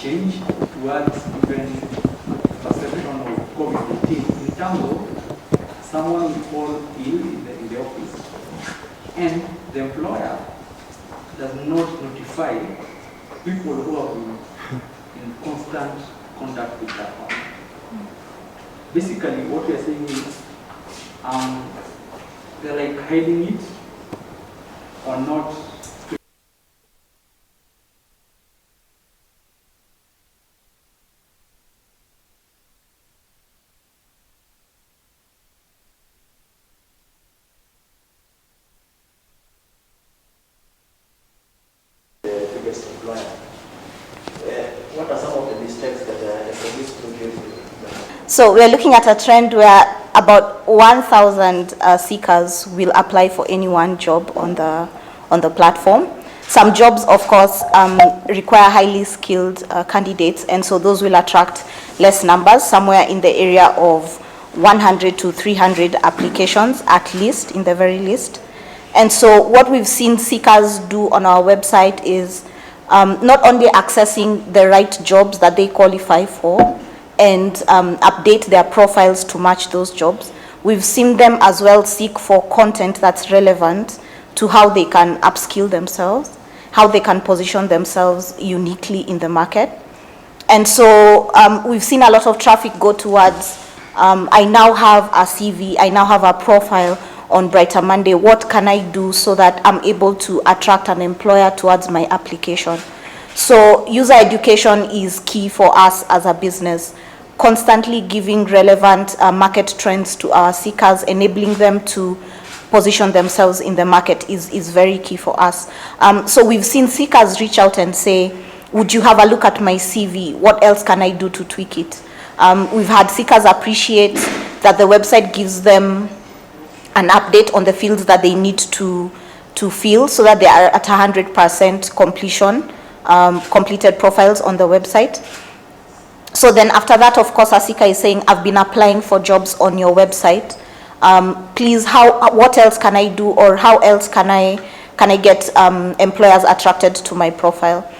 change towards even perception of COVID-19 in terms of someone will fall ill in the office and the employer does not notify people who have been in constant contact with that one. Basically, what we are saying is they're like hiding it or not. What are some of the mistakes that SMEs produce? So we're looking at a trend where about 1,000 seekers will apply for any one job on the platform. Some jobs, of course, require highly skilled candidates, and so those will attract less numbers, somewhere in the area of 100 to 300 applications, at least, in the very least. And so what we've seen seekers do on our website is not only accessing the right jobs that they qualify for and update their profiles to match those jobs, we've seen them as well seek for content that's relevant to how they can upskill themselves, how they can position themselves uniquely in the market. And so we've seen a lot of traffic go towards, I now have a CV, I now have a profile on Brighter Monday. What can I do so that I'm able to attract an employer towards my application? So user education is key for us as a business, constantly giving relevant market trends to our seekers, enabling them to position themselves in the market is very key for us. So we've seen seekers reach out and say, would you have a look at my CV? What else can I do to tweak it? We've had seekers appreciate that the website gives them an update on the fields that they need to fill so that they are at 100% completion, completed profiles on the website. So then after that, of course, a seeker is saying, I've been applying for jobs on your website. Please, what else can I do, or how else can I get employers attracted to my profile?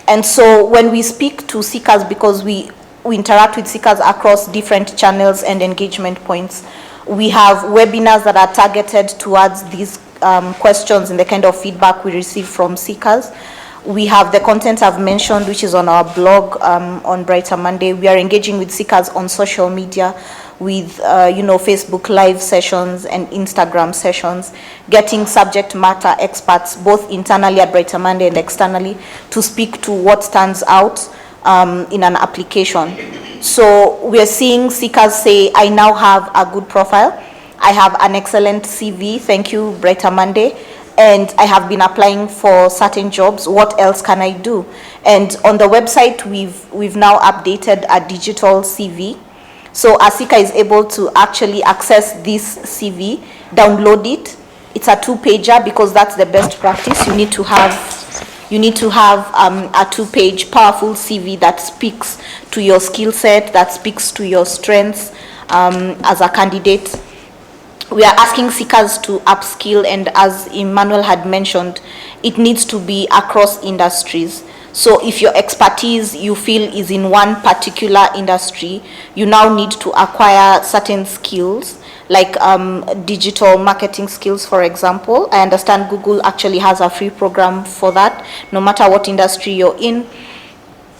And so when we speak to seekers, because we interact with seekers across different channels and engagement points, we have webinars that are targeted towards these questions and the kind of feedback we receive from seekers. We have the content I've mentioned, which is on our blog on Brighter Monday. We are engaging with seekers on social media with Facebook live sessions and Instagram sessions, getting subject matter experts both internally at Brighter Monday and externally to speak to what stands out in an application. So we're seeing seekers say, I now have a good profile, I have an excellent CV, thank you Brighter Monday, and I have been applying for certain jobs, what else can I do? And on the website, we've now updated a digital CV. So a seeker is able to actually access this CV, download it. It's a 2-pager because that's the best practice. You need to have a 2-page powerful CV that speaks to your skill set, that speaks to your strengths as a candidate. We are asking seekers to upskill, and as Emmanuel had mentioned, it needs to be across industries. So if your expertise you feel is in one particular industry, you now need to acquire certain skills, like digital marketing skills, for example. I understand Google actually has a free program for that. No matter what industry you're in,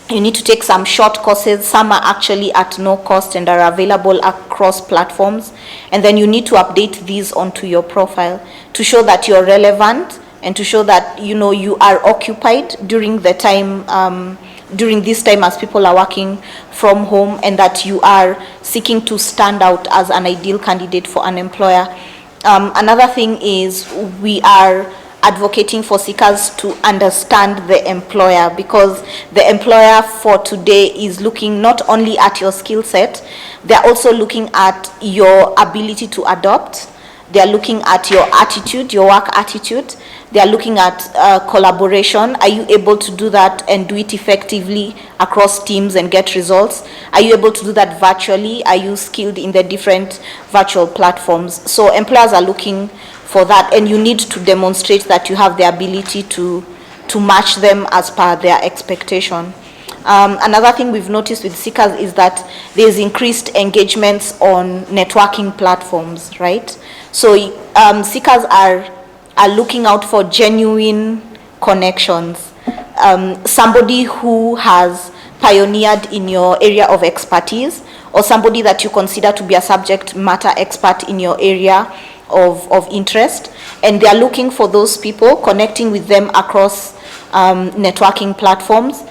you need to take some short courses. Some are actually at no cost and are available across platforms. And then you need to update these onto your profile to show that you're relevant and to show that you are occupied during the time, during this time as people are working from home, and that you are seeking to stand out as an ideal candidate for an employer. Another thing is we are advocating for seekers to understand the employer, because the employer for today is looking not only at your skill set, they're also looking at your ability to adopt. They're looking at your attitude, your work attitude. They're looking at collaboration. Are you able to do that and do it effectively across teams and get results? Are you able to do that virtually? Are you skilled in the different virtual platforms? So employers are looking for that, and you need to demonstrate that you have the ability to match them as per their expectation. Another thing we've noticed with seekers is that there's increased engagements on networking platforms, right? So seekers are looking out for genuine connections. Somebody who has pioneered in your area of expertise, or somebody that you consider to be a subject matter expert in your area of interest, and they are looking for those people, connecting with them across networking platforms,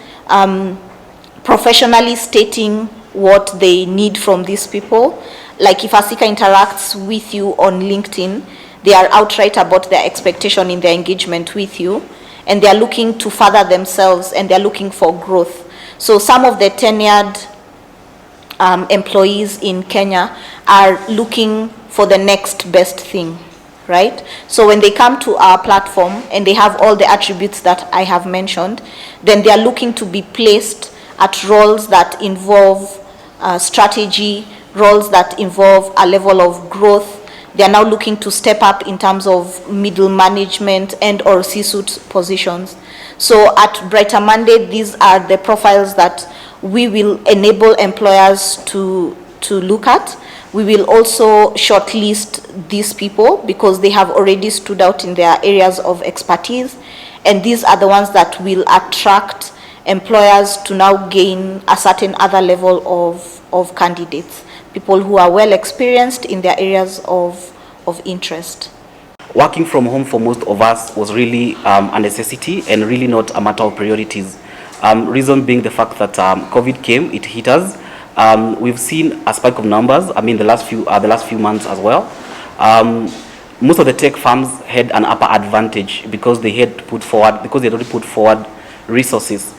professionally stating what they need from these people. Like if a seeker interacts with you on LinkedIn, they are outright about their expectation in their engagement with you, and they are looking to further themselves, and they are looking for growth. So some of the tenured employees in Kenya are looking for the next best thing, right? So when they come to our platform and they have all the attributes that I have mentioned, then they are looking to be placed at roles that involve strategy, roles that involve a level of growth. They are now looking to step up in terms of middle management and or C-suite positions. So at Brighter Monday, these are the profiles that we will enable employers to look at. We will also shortlist these people because they have already stood out in their areas of expertise, and these are the ones that will attract employers to now gain a certain other level of candidates, people who are well experienced in their areas of interest. Working from home for most of us was really a necessity and really not a matter of priorities. Reason being the fact that COVID came, it hit us. We've seen a spike of numbers. I mean, the last few months as well. Most of the tech firms had an upper advantage because they had already put forward resources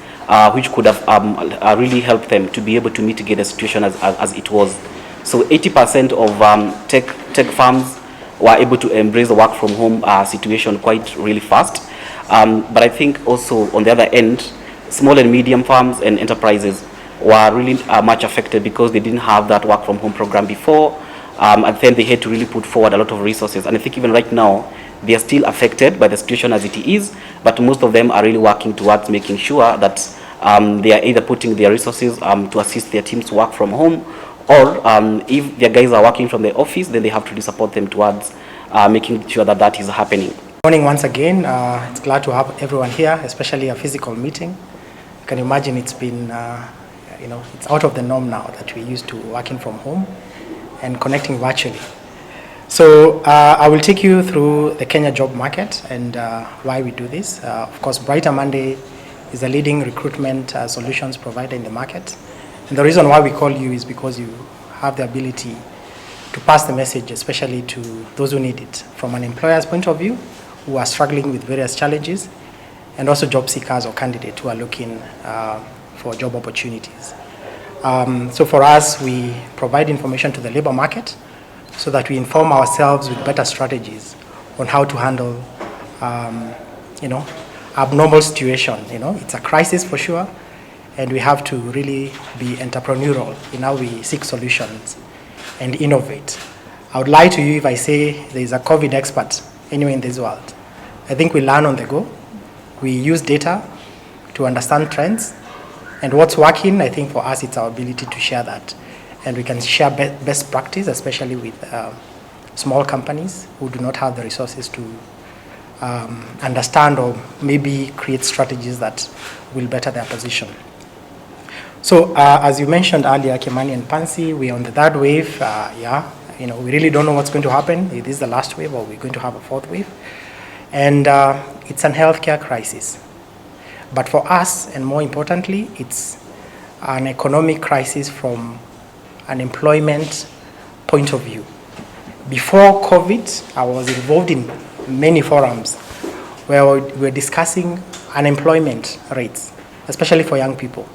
which could have really helped them to be able to mitigate the situation as it was. So 80% of tech firms were able to embrace the work from home situation quite really fast. But I think also on the other end, small and medium firms and enterprises were really much affected because they didn't have that work from home program before, and then they had to really put forward a lot of resources. And I think even right now, they are still affected by the situation as it is, but most of them are really working towards making sure that they are either putting their resources to assist their teams to work from home, or if their guys are working from the office, then they have to really support them towards making sure that that is happening. Morning once again. It's glad to have everyone here, especially a physical meeting. You can imagine it's been, it's out of the norm now that we're used to working from home and connecting virtually. So I will take you through the Kenya job market and why we do this. Of course, Brighter Monday is a leading recruitment solutions provider in the market. And the reason why we call you is because you have the ability to pass the message, especially to those who need it, from an employer's point of view, who are struggling with various challenges, and also job seekers or candidates who are looking for job opportunities. So for us, we provide information to the labor market so that we inform ourselves with better strategies on how to handle, abnormal situation. It's a crisis for sure, and we have to really be entrepreneurial in how we seek solutions and innovate. I would lie to you if I say there is a COVID expert anywhere in this world. I think we learn on the go. We use data to understand trends, and what's working, I think for us, it's our ability to share that. And we can share best practice, especially with small companies who do not have the resources to understand or maybe create strategies that will better their position. So as you mentioned earlier, Kimani and Pansy, we're on the third wave. We really don't know what's going to happen. It is the last wave, or we're going to have a fourth wave. And it's an healthcare crisis. But for us, and more importantly, it's an economic crisis from an employment point of view. Before COVID, I was involved in many forums where we were discussing unemployment rates, especially for young people.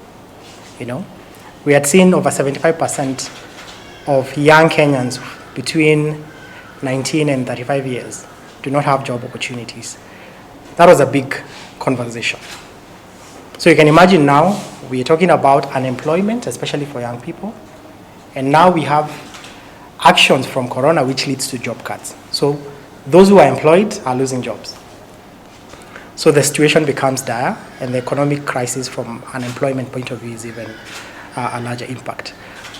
We had seen over 75% of young Kenyans between 19 and 35 years do not have job opportunities. That was a big conversation. So you can imagine now we are talking about unemployment, especially for young people, and now we have actions from Corona which leads to job cuts. So those who are employed are losing jobs. So the situation becomes dire, and the economic crisis from an employment point of view is even a larger impact.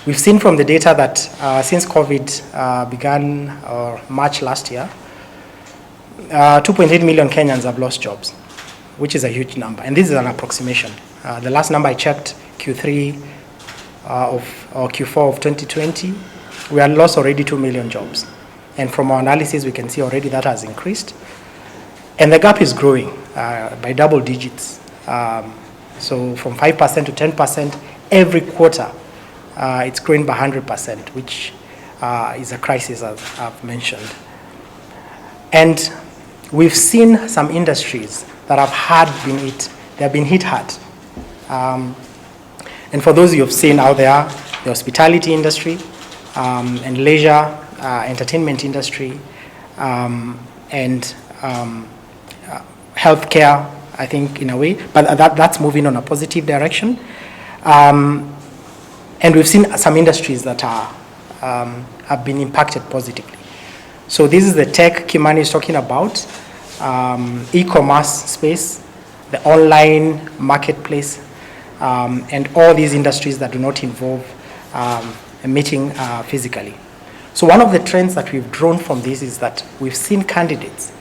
We've seen from the data that since COVID began March last year, 2.8 million Kenyans have lost jobs, which is a huge number. And this is an approximation. The last number I checked, Q3 or Q4 of 2020, we had lost already 2 million jobs. And from our analysis, we can see already that has increased. And the gap is growing by double digits. So from 5% to 10% every quarter, it's growing by 100%, which is a crisis, as I've mentioned. And we've seen some industries that have been hit hard. And for those you have seen out there, the hospitality industry and leisure, entertainment industry, and healthcare, I think, in a way, but that's moving on a positive direction. And we've seen some industries that have been impacted positively. So this is the tech Kimani is talking about, e-commerce space, the online marketplace, and all these industries that do not involve meeting physically. So one of the trends that we've drawn from this is that we've seen candidates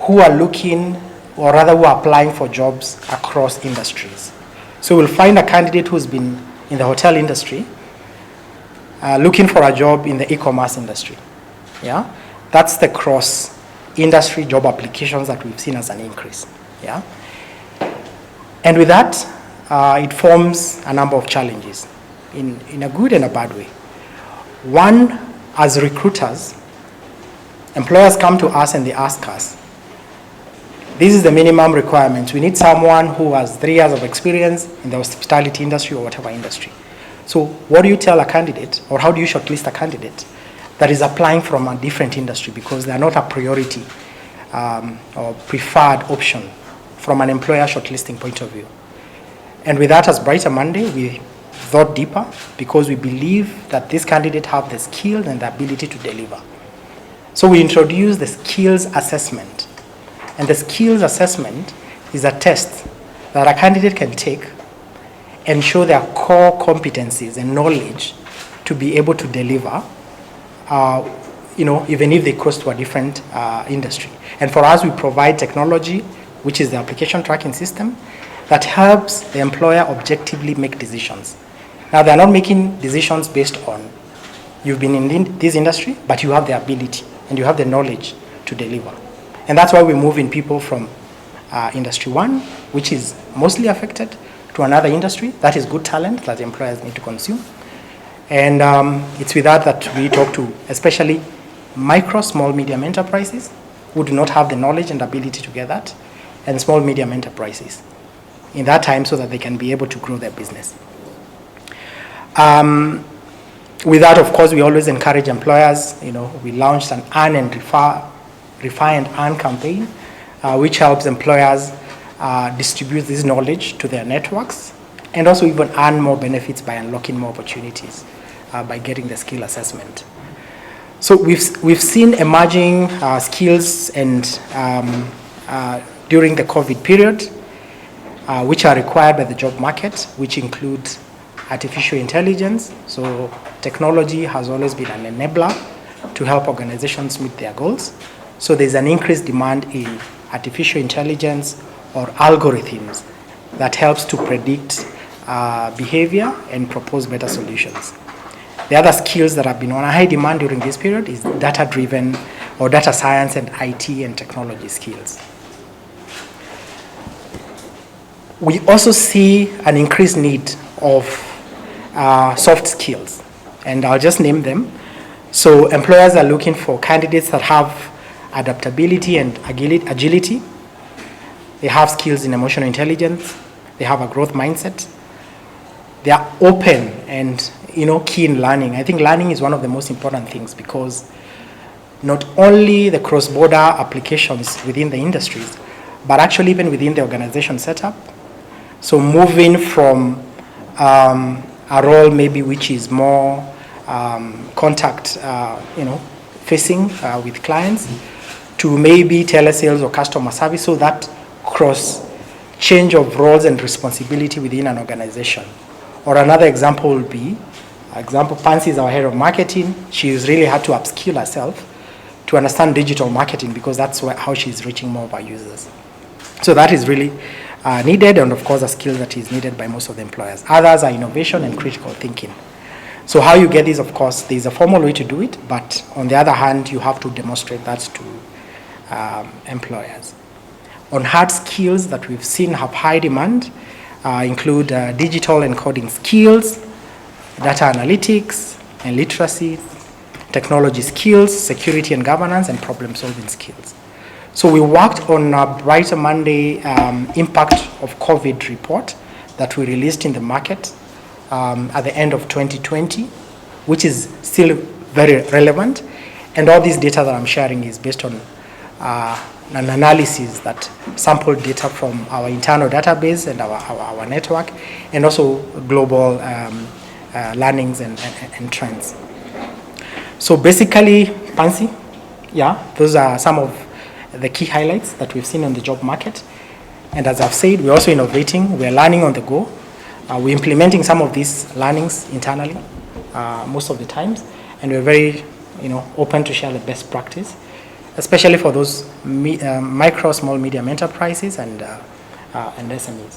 who are looking, or rather who are applying for jobs across industries. So we'll find a candidate who's been in the hotel industry looking for a job in the e-commerce industry. Yeah, that's the cross-industry job applications that we've seen as an increase. Yeah, and with that, it forms a number of challenges in a good and a bad way. One, as recruiters, employers come to us and they ask us, this is the minimum requirements. We need someone who has 3 years of experience in the hospitality industry or whatever industry. So what do you tell a candidate, or how do you shortlist a candidate that is applying from a different industry, because they are not a priority or preferred option from an employer shortlisting point of view? And with that, as Brighter Monday, we thought deeper, because we believe that these candidates have the skill and the ability to deliver. So we introduced the skills assessment. And the skills assessment is a test that a candidate can take and show their core competencies and knowledge to be able to deliver, even if they cross to a different industry. And for us, we provide technology, which is the application tracking system, that helps the employer objectively make decisions. Now, they're not making decisions based on you've been in this industry, but you have the ability and you have the knowledge to deliver. And that's why we're moving people from industry 1, which is mostly affected, to another industry that is good talent that employers need to consume. And it's with that we talk to especially micro, small, medium enterprises who do not have the knowledge and ability to get that, and small, medium enterprises in that time, so that they can be able to grow their business. With that, of course, we always encourage employers. We launched an Earn and Refer and Earn campaign, which helps employers distribute this knowledge to their networks, and also even earn more benefits by unlocking more opportunities by getting the skill assessment. So we've seen emerging skills and during the COVID period, which are required by the job market, which include artificial intelligence. So technology has always been an enabler to help organizations meet their goals. So there's an increased demand in artificial intelligence or algorithms that helps to predict behavior and propose better solutions. The other skills that have been on a high demand during this period is data-driven or data science and IT and technology skills. We also see an increased need of soft skills, and I'll just name them. So employers are looking for candidates that have adaptability and agility. They have skills in emotional intelligence. They have a growth mindset. They are open and key in learning. I think learning is one of the most important things, because not only the cross-border applications within the industries, but actually even within the organization setup. So moving from a role maybe which is more contact, facing with clients, to maybe telesales or customer service, so that across change of roles and responsibility within an organization. Or another example will be, Pansy is our head of marketing. She's really had to upskill herself to understand digital marketing because that's how she's reaching more of our users. So that is really needed, and of course a skill that is needed by most of the employers. Others are innovation and critical thinking. So how you get this, of course, there's a formal way to do it, but on the other hand, you have to demonstrate that to employers. On hard skills that we've seen have high demand include digital and coding skills, data analytics and literacy, technology skills, security and governance, and problem-solving skills. So we worked on a Brighter Monday impact of COVID report that we released in the market at the end of 2020, which is still very relevant. And all this data that I'm sharing is based on an analysis that sampled data from our internal database and our network, and also global learnings and trends. So basically, Pansy, yeah, those are some of the key highlights that we've seen on the job market. And as I've said, we're also innovating, we're learning on the go. We're implementing some of these learnings internally most of the times, and we're very open to share the best practice, especially for those micro, small, medium enterprises and SMEs.